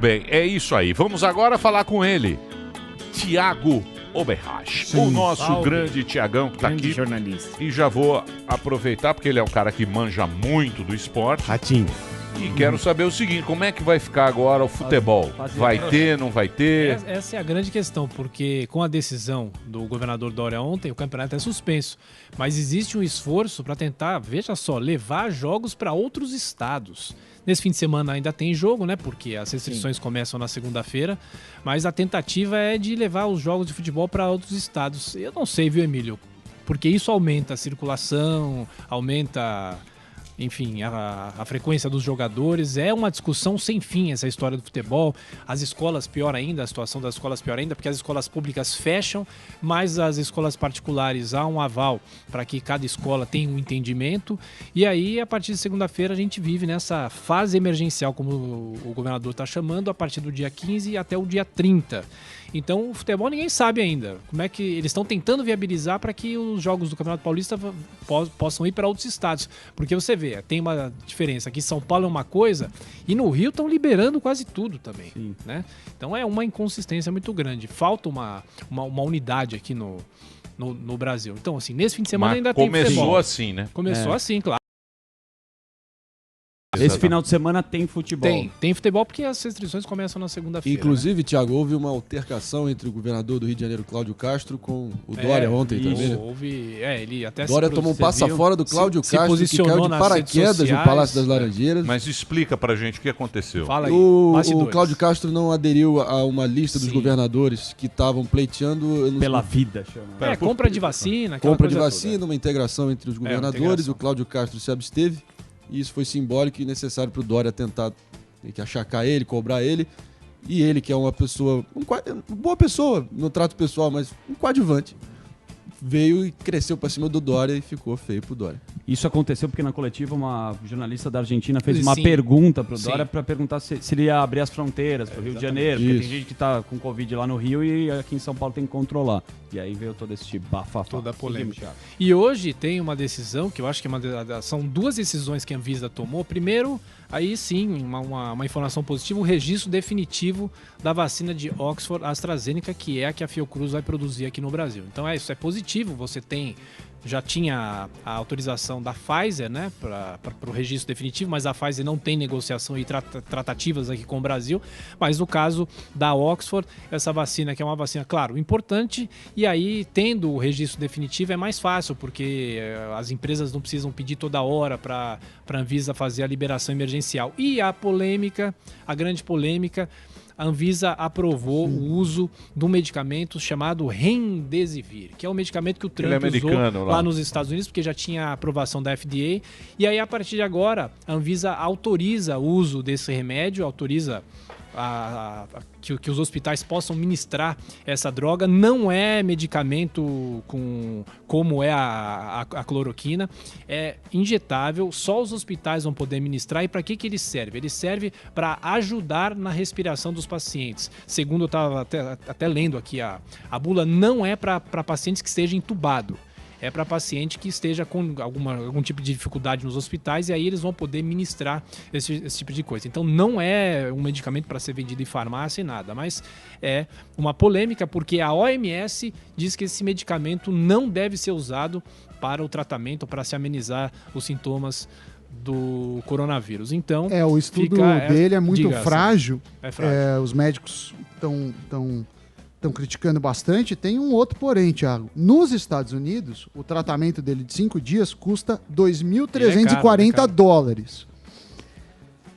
Bem, é isso aí. Vamos agora falar com ele, Thiago Oberrach, o nosso grande Thiagão que está aqui. Jornalista. E já vou aproveitar, porque ele é um cara que manja muito do esporte. Ratinho. E quero saber o seguinte, como é que vai ficar agora o futebol? Vai ter, não vai ter? Essa é a grande questão, porque com a decisão do governador Dória ontem, o campeonato é suspenso. Mas existe um esforço para tentar, veja só, levar jogos para outros estados. Nesse fim de semana ainda tem jogo, né? Porque as restrições começam na segunda-feira. Mas a tentativa é de levar os jogos de futebol para outros estados. Eu não sei, viu, Emílio? Porque isso aumenta a circulação, aumenta... Enfim, a frequência dos jogadores. É uma discussão sem fim essa história do futebol. As escolas, pior ainda, a situação das escolas pior ainda, porque as escolas públicas fecham, mas as escolas particulares há um aval para que cada escola tenha um entendimento. E aí, a partir de segunda-feira, a gente vive nessa fase emergencial, como o governador está chamando, a partir do dia 15 até o dia 30. Então, o futebol ninguém sabe ainda. Como é que eles estão tentando viabilizar para que os jogos do Campeonato Paulista possam ir para outros estados. Porque você vê, tem uma diferença. Aqui em São Paulo é uma coisa e no Rio estão liberando quase tudo também. Né? Então, é uma inconsistência muito grande. Falta uma unidade aqui no Brasil. Então, assim, nesse fim de semana ainda tem futebol. Começou assim, né? Começou assim, claro. Esse final de semana tem futebol. Tem futebol porque as restrições começam na segunda-feira. Inclusive, Thiago, houve uma altercação entre o governador do Rio de Janeiro, Cláudio Castro, com o Dória ontem também. Ele até Dória tomou um passa fora do Cláudio Castro, que caiu de paraquedas no Palácio das Laranjeiras. Mas explica pra gente o que aconteceu. Fala aí, o Cláudio Castro não aderiu a uma lista dos governadores que estavam pleiteando... Pela vida, chama. Compra de vacina. Compra de vacina, uma integração entre os governadores. O Cláudio Castro se absteve. E isso foi simbólico e necessário para o Dória tentar achacar ele, cobrar ele. E ele, que é uma pessoa, uma boa pessoa no trato pessoal, mas um coadjuvante, veio e cresceu para cima do Dória e ficou feio pro Dória. Isso aconteceu porque na coletiva uma jornalista da Argentina fez uma pergunta pro Dória para perguntar se ele ia abrir as fronteiras pro Rio de Janeiro, porque tem gente que tá com Covid lá no Rio e aqui em São Paulo tem que controlar. E aí veio todo esse bafafá. Toda a polêmica. E hoje tem uma decisão, que eu acho que são duas decisões que a Anvisa tomou. Primeiro, aí sim, uma informação positiva, o registro definitivo da vacina de Oxford AstraZeneca, que é a que a Fiocruz vai produzir aqui no Brasil. Então isso é positivo, você já tinha a autorização da Pfizer, né, para o registro definitivo, mas a Pfizer não tem negociação e tratativas aqui com o Brasil. Mas no caso da Oxford, essa vacina que é uma vacina, claro, importante, e aí tendo o registro definitivo é mais fácil, porque as empresas não precisam pedir toda hora para a Anvisa fazer a liberação emergencial. E a grande polêmica, a Anvisa aprovou o uso de um medicamento chamado Remdesivir, que é um medicamento que o Trump usou lá nos Estados Unidos, porque já tinha aprovação da FDA. E aí, a partir de agora, a Anvisa autoriza o uso desse remédio, autoriza que os hospitais possam ministrar essa droga. Não é medicamento como é a cloroquina, é injetável, só os hospitais vão poder ministrar. E para que ele serve? Ele serve para ajudar na respiração dos pacientes. Segundo eu estava até lendo aqui, a bula não é para pacientes que estejam entubados. É para paciente que esteja com algum tipo de dificuldade nos hospitais, e aí eles vão poder ministrar esse tipo de coisa. Então não é um medicamento para ser vendido em farmácia e nada, mas é uma polêmica porque a OMS diz que esse medicamento não deve ser usado para o tratamento, para se amenizar os sintomas do coronavírus. Então, o estudo dele é muito frágil. É frágil. Os médicos estão criticando bastante. Tem um outro porém, Thiago. Nos Estados Unidos, o tratamento dele de 5 dias custa $2.340.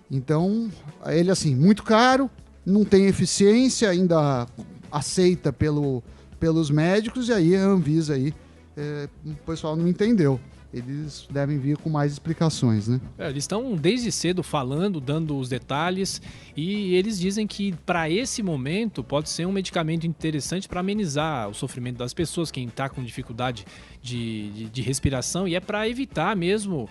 Então, ele assim, muito caro, não tem eficiência, ainda aceita pelos médicos, e aí a Anvisa o pessoal não entendeu. Eles devem vir com mais explicações, né? Eles estão desde cedo falando, dando os detalhes, e eles dizem que para esse momento pode ser um medicamento interessante para amenizar o sofrimento das pessoas, quem está com dificuldade de respiração, e é para evitar mesmo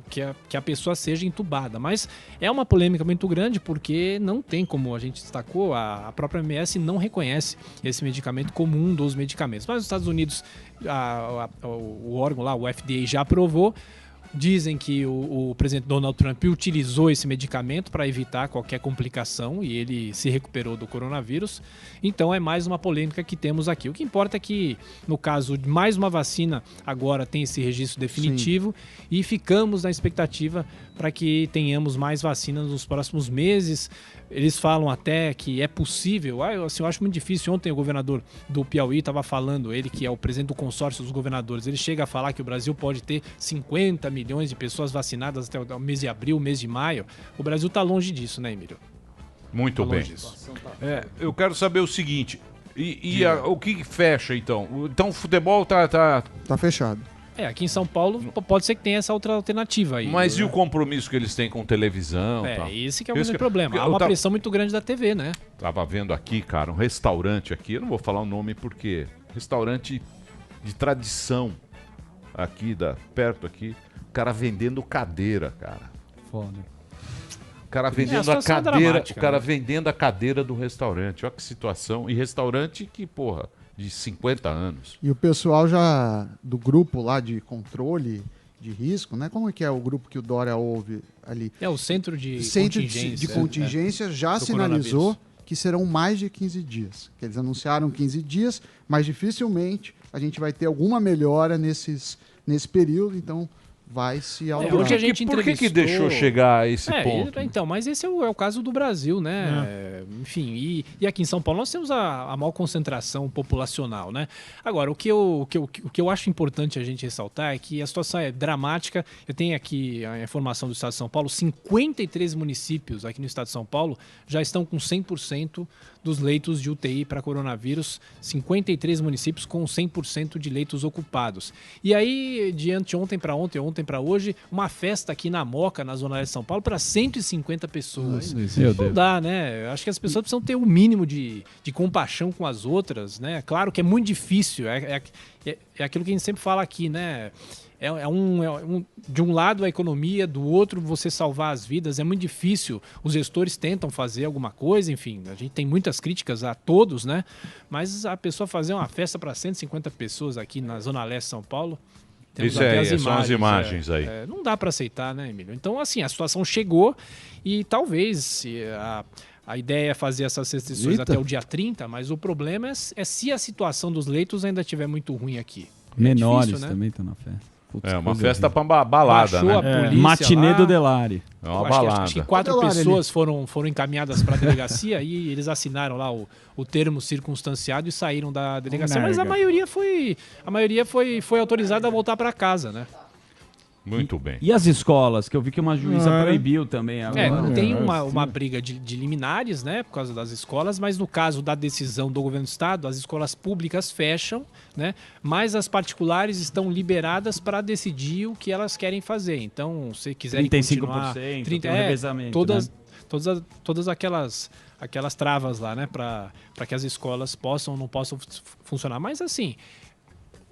que a pessoa seja entubada. Mas é uma polêmica muito grande porque não tem, como a gente destacou, a própria OMS não reconhece esse medicamento como um dos medicamentos. Mas nos Estados Unidos, o órgão lá, o FDA, já aprovou. Dizem que o presidente Donald Trump utilizou esse medicamento para evitar qualquer complicação e ele se recuperou do coronavírus. Então é mais uma polêmica que temos aqui. O que importa é que, no caso de mais uma vacina, agora tem esse registro definitivo e ficamos na expectativa para que tenhamos mais vacinas nos próximos meses. Eles falam até que é possível, eu acho muito difícil. Ontem o governador do Piauí estava falando, ele que é o presidente do consórcio dos governadores, ele chega a falar que o Brasil pode ter 50 milhões de pessoas vacinadas até o mês de abril, mês de maio. O Brasil está longe disso, né, Emílio? Muito bem. Eu quero saber o seguinte, o que fecha então? Então o futebol tá fechado. Aqui em São Paulo pode ser que tenha essa outra alternativa aí. Mas e o compromisso que eles têm com televisão? Esse que é o grande problema. Há uma pressão muito grande da TV, né? Tava vendo aqui, cara, um restaurante aqui, eu não vou falar o nome porque restaurante de tradição aqui, perto aqui, o cara vendendo cadeira, cara. Foda. O cara vendendo a cadeira, vendendo a cadeira do restaurante. Olha que situação. E restaurante que, porra, de 50 anos. E o pessoal já do grupo lá de controle de risco, né? Como é que é o grupo que o Dória ouve ali? É o Centro de Contingência já sinalizou que serão mais de 15 dias. Que eles anunciaram 15 dias, mas dificilmente a gente vai ter alguma melhora nesse período, então vai se alterar. Por que deixou chegar a esse ponto? Então, mas esse é o caso do Brasil, né? Enfim, e aqui em São Paulo nós temos a maior concentração populacional, né? Agora, o que eu acho importante a gente ressaltar é que a situação é dramática. Eu tenho aqui a informação do Estado de São Paulo, 53 municípios aqui no Estado de São Paulo já estão com 100% dos leitos de UTI para coronavírus, 53 municípios com 100% de leitos ocupados. E aí, de ontem para hoje, uma festa aqui na Moca, na Zona Leste de São Paulo, para 150 pessoas. Não dá, né? Acho que as pessoas precisam ter o mínimo de compaixão com as outras, né? Claro que é muito difícil, é aquilo que a gente sempre fala aqui, né? De um lado a economia, do outro você salvar as vidas, é muito difícil. Os gestores tentam fazer alguma coisa, enfim, a gente tem muitas críticas a todos, né? Mas a pessoa fazer uma festa para 150 pessoas aqui na Zona Leste de São Paulo, são as imagens aí. Não dá para aceitar, né, Emílio? Então, assim, a situação chegou e talvez a ideia é fazer essas restrições até o dia 30, mas o problema é se a situação dos leitos ainda estiver muito ruim aqui. Menores difícil, né? também estão na festa. Uma festa pra balada, né? Matinê do Delari. É uma balada. Acho que 4 pessoas foram encaminhadas para a delegacia e eles assinaram lá o termo circunstanciado e saíram da delegacia. Mas a maioria foi autorizada a voltar para casa, né? Muito bem. E as escolas, que eu vi que uma juíza proibiu também agora. Tem uma briga de liminares, né, por causa das escolas, mas no caso da decisão do governo do estado, as escolas públicas fecham, né, mas as particulares estão liberadas para decidir o que elas querem fazer. Então, se quiserem 35%, continuar... 30%, tem um revezamento, todas aquelas travas lá, né, para que as escolas não possam funcionar. Mas assim...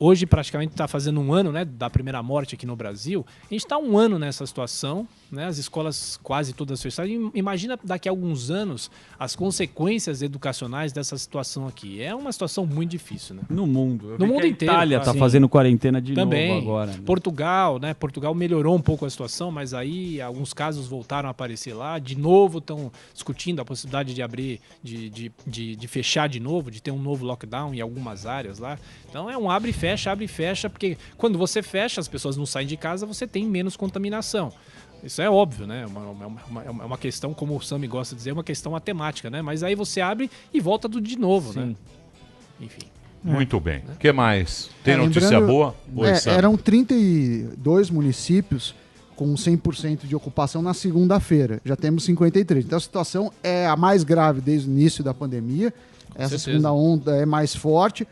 Hoje praticamente está fazendo um ano, né, da primeira morte aqui no Brasil. A gente está um ano nessa situação, né, as escolas quase todas fechadas. Imagina daqui a alguns anos as consequências educacionais dessa situação aqui. É uma situação muito difícil, né? No mundo. No mundo inteiro. A Itália está fazendo quarentena de novo agora. Né? Portugal, né? Portugal melhorou um pouco a situação, mas aí alguns casos voltaram a aparecer lá. De novo estão discutindo a possibilidade de abrir, de fechar de novo, de ter um novo lockdown em algumas áreas lá. Então é um abre e fecha, porque quando você fecha, as pessoas não saem de casa, você tem menos contaminação. Isso é óbvio, né? É uma questão, como o Sami gosta de dizer, é uma questão matemática, né? Mas aí você abre e volta tudo de novo, né? Enfim. Muito bem. O que mais? Tem notícia boa? Eram 32 municípios com 100% de ocupação na segunda-feira. Já temos 53. Então a situação é a mais grave desde o início da pandemia. Essa segunda onda é mais forte.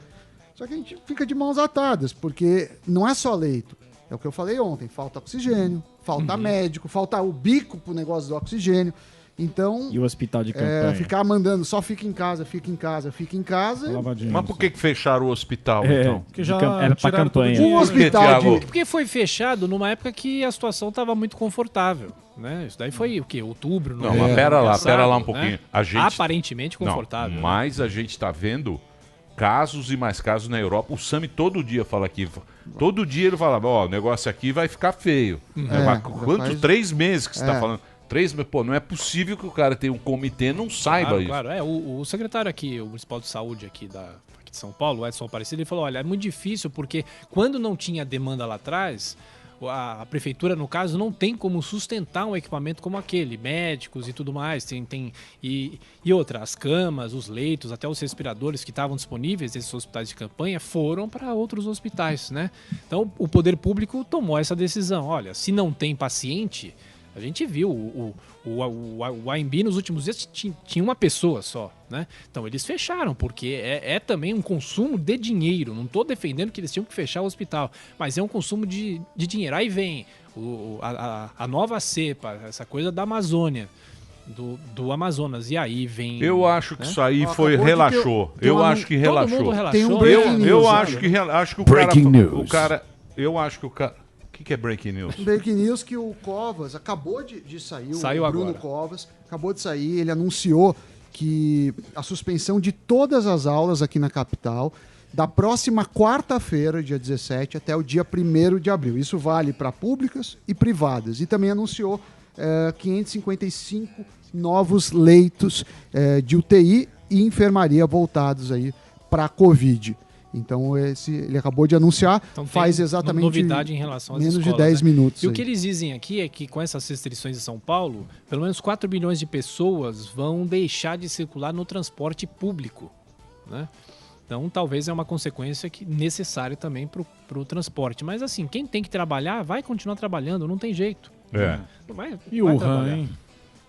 Só que a gente fica de mãos atadas, porque não é só leito. É o que eu falei ontem, falta oxigênio, falta médico, falta o bico pro negócio do oxigênio. Então... E o hospital de campanha? Ficar mandando só fica em casa. Mas por que fecharam o hospital, então? Porque já era pra campanha. Um hospital Porque foi fechado numa época que a situação estava muito confortável. Né? Isso daí foi o quê? Outubro? Não, mas pera lá um pouquinho. Né? Aparentemente confortável. Mas a gente está vendo casos e mais casos na Europa. O Sami todo dia fala aqui. Todo dia ele fala, ó, o negócio aqui vai ficar feio. Quantos? 3 meses que você está falando? 3 meses? Pô, não é possível que o cara tenha um comitê e não saiba isso. Claro, o secretário aqui, o municipal de saúde aqui de São Paulo, o Edson Aparecido, ele falou, olha, é muito difícil porque quando não tinha demanda lá atrás... A prefeitura, no caso, não tem como sustentar um equipamento como aquele, médicos e tudo mais. E outra, as camas, os leitos, até os respiradores que estavam disponíveis nesses hospitais de campanha foram para outros hospitais, né? Então, o poder público tomou essa decisão. Olha, se não tem paciente, a gente viu, o AMB nos últimos dias tinha uma pessoa só, né? Então eles fecharam, porque é também um consumo de dinheiro. Não estou defendendo que eles tinham que fechar o hospital, mas é um consumo de dinheiro. Aí vem a nova cepa, essa coisa da Amazônia, do Amazonas, e aí vem... Eu acho que isso aí relaxou. Eu acho que relaxou. Todo mundo relaxou. Tem um breaking news. Eu acho que o cara... Eu acho que o cara... O que é breaking news? Breaking news que o Covas acabou de sair, Saiu o Bruno agora. Covas acabou de sair, ele anunciou que a suspensão de todas as aulas aqui na capital, da próxima quarta-feira, dia 17, até o dia 1º de abril. Isso vale para públicas e privadas. E também anunciou 555 novos leitos de UTI e enfermaria voltados aí para a Covid. Então, ele acabou de anunciar, então, faz exatamente novidade em relação às menos escolas, de 10 minutos. E o que eles dizem aqui é que com essas restrições em São Paulo, pelo menos 4 milhões de pessoas vão deixar de circular no transporte público, né? Então, talvez é uma consequência necessária também para o transporte. Mas assim, quem tem que trabalhar, vai continuar trabalhando, não tem jeito. E o Wuhan, hein?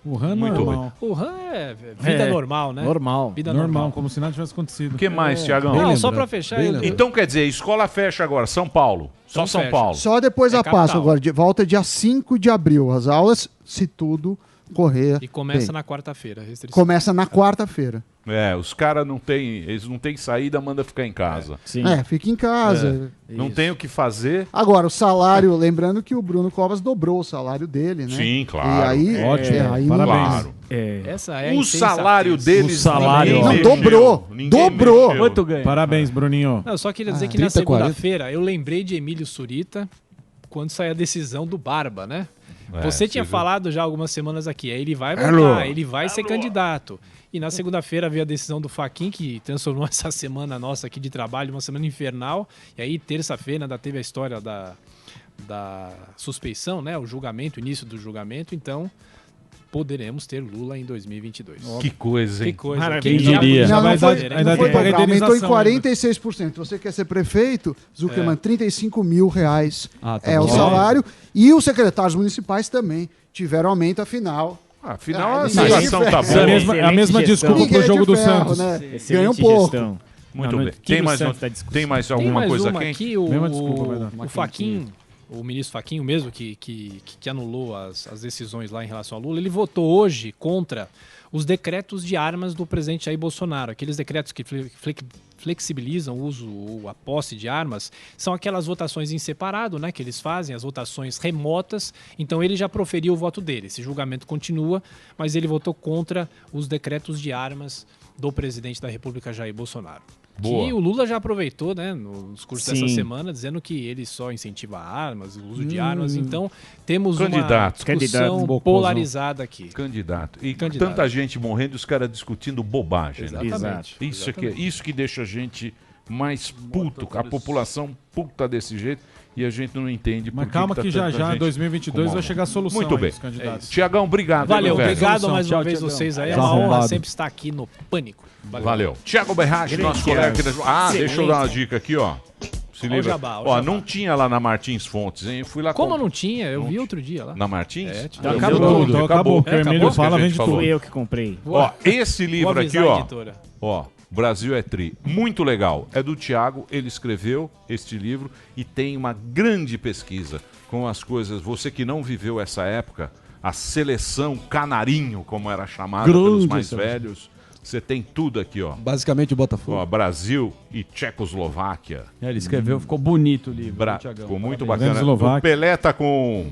Wuhan Muito normal. O Wuhan é vida normal, né? Normal. Vida normal, como se nada tivesse acontecido. O que mais, Thiagão? Não, só para fechar... Então, quer dizer, escola fecha agora, São Paulo. Só São fecha. Paulo. Só depois da Páscoa agora. Volta dia 5 de abril. As aulas, se tudo correr E começa bem. na quarta-feira. Começa na quarta-feira. Os caras não têm saída, manda ficar em casa. Sim. Fica em casa. Não tem o que fazer. Agora, o salário, lembrando que o Bruno Covas dobrou o salário dele, né? Sim, claro. E aí, Ótimo. aí Parabéns. Claro. Essa é a O salário insensatez. deles... O salário, ninguém ó. mexeu. Dobrou. Ninguém Dobrou. mexeu. Quanto ganha? Parabéns, Bruninho. Não, eu só queria dizer que na 30, 40. segunda-feira eu lembrei de Emílio Surita quando saiu a decisão do Barba, né? Você tinha viu? falado já algumas semanas aqui, aí ele vai voltar, ele vai ser candidato. E na segunda-feira veio a decisão do Fachin, que transformou essa semana nossa aqui de trabalho uma semana infernal. E aí, terça-feira, ainda teve a história da suspeição, né? O julgamento, o início do julgamento. Então, poderemos ter Lula em 2022. Que coisa, hein? Que coisa. Maravilha. Quem Quem diria? diria? Não, Ainda foi tem que pagar dobrar, aumentou em indenização 46%. Você quer ser prefeito, Zuckerman, R$35 mil Ah, tá é bom. o salário. E os secretários municipais também tiveram aumento, afinal. Afinal, a ninguém situação é tá de ferro. boa. É a mesma desculpa Ninguém pro é jogo de do ferro, Santos. né? Ganha um pouco. Muito bem. Tem mais alguma mais coisa uma quente? aqui, Mesma desculpa, vai dar. o Fachin, o ministro Fachin mesmo, que anulou as decisões lá em relação ao Lula, ele votou hoje contra os decretos de armas do presidente Jair Bolsonaro. Aqueles decretos que flexibilizam o uso ou a posse de armas, são aquelas votações em separado, né, que eles fazem, as votações remotas. Então ele já proferiu o voto dele. Esse julgamento continua, mas ele votou contra os decretos de armas do presidente da República, Jair Bolsonaro. Boa. Que o Lula já aproveitou, né, no discurso Sim. dessa semana, dizendo que ele só incentiva armas, o uso de armas. Então, temos Candidato. uma discussão Candidato polarizada aqui. Candidato. E Candidato. tanta gente morrendo e os caras discutindo bobagem. Né? Exatamente. Isso que deixa a gente mais puto, a população puta desse jeito, e a gente não entende. Mas por calma tá que já tanta já, em gente 2022, com vai chegar a solução Muito aí bem. dos candidatos. Tiagão, obrigado. Valeu, meu velho. obrigado Solução. mais uma Tchau, vez Thiagão. vocês aí. É Tchau, uma honra arrombado. sempre estar aqui no Pânico. Valeu. Tiago Berrache, nosso colega aqui da... deixa eu dar uma dica aqui, ó. Se Ó o livra. jabá, ó o Ó, jabá. não tinha lá na Martins Fontes, hein? Eu fui lá Como comprar. não tinha? Eu vi outro dia lá. Na Martins? tinha. Acabou tudo, acabou. O que o Emílio Acabou. fala, Que a gente vende falou. tudo. Eu que comprei. Ó, esse Vou livro aqui, avisar a ó. editora. Ó, Brasil é Tri. Muito legal. É do Tiago, ele escreveu este livro e tem uma grande pesquisa com as coisas. Você que não viveu essa época, a seleção canarinho, como era chamada pelos mais velhos, Você tem tudo aqui, ó. Basicamente o Botafogo. Ó, Brasil e Tchecoslováquia. Ele escreveu, ficou bonito o livro. Ficou muito Parabéns. bacana. O Pelé tá com...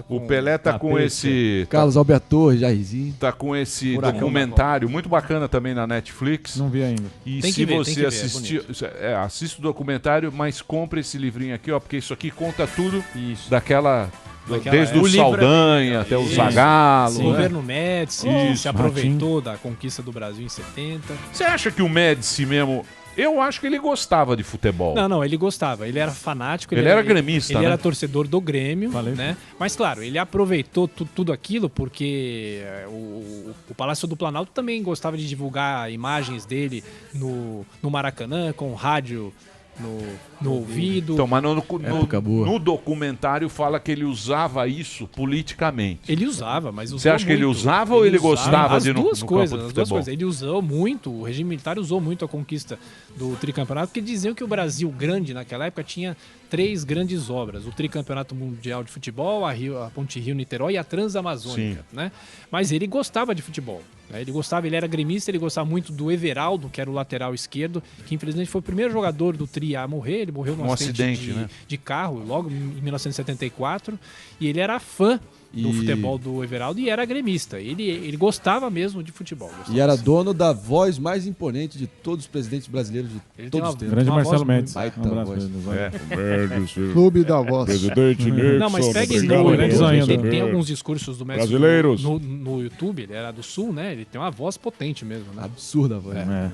O Pelé tá com esse... Carlos Alberto Torres, Jairzinho. Tá com esse Furacão documentário muito bacana também na Netflix. Não vi ainda. E Tem se que ver, você tem que ver, assistir... assista o documentário, mas compre esse livrinho aqui, ó, porque isso aqui conta tudo daquela desde o Saldanha até o Zagallo. O governo Médici se aproveitou da conquista do Brasil em 70. Você acha que o Médici mesmo... Eu acho que ele gostava de futebol. Não, ele gostava. Ele era fanático. Ele era gremista, Ele né? era torcedor do Grêmio, né? Mas, claro, ele aproveitou tudo aquilo porque o Palácio do Planalto também gostava de divulgar imagens dele no Maracanã, com rádio no ouvido. Então, mas no documentário fala que ele usava isso politicamente. Ele usava, mas usou Você acha que ele usava ou ele gostava de ir no campo de futebol? As duas coisas. Ele usou muito, o regime militar usou muito a conquista do tricampeonato, porque diziam que o Brasil grande naquela época tinha 3 grandes obras. O tricampeonato mundial de futebol, a Ponte Rio-Niterói e a Transamazônica, né? Mas ele gostava de futebol. Né? Ele era gremista, ele gostava muito do Everaldo, que era o lateral esquerdo, que infelizmente foi o primeiro jogador do Tri a morrer. Ele morreu num acidente de carro, logo em 1974. E ele era fã do futebol do Everaldo e era gremista. Ele gostava mesmo de futebol. E era dono da voz mais imponente de todos os presidentes brasileiros de todos os tempos. Grande Marcelo Mendes. Baita voz. Clube da voz. Presidente Nixon. Não, mas pegue tem alguns discursos do Médici brasileiros no YouTube. Ele era do Sul, né? Ele tem uma voz potente mesmo, né? Absurda a voz. Verdade.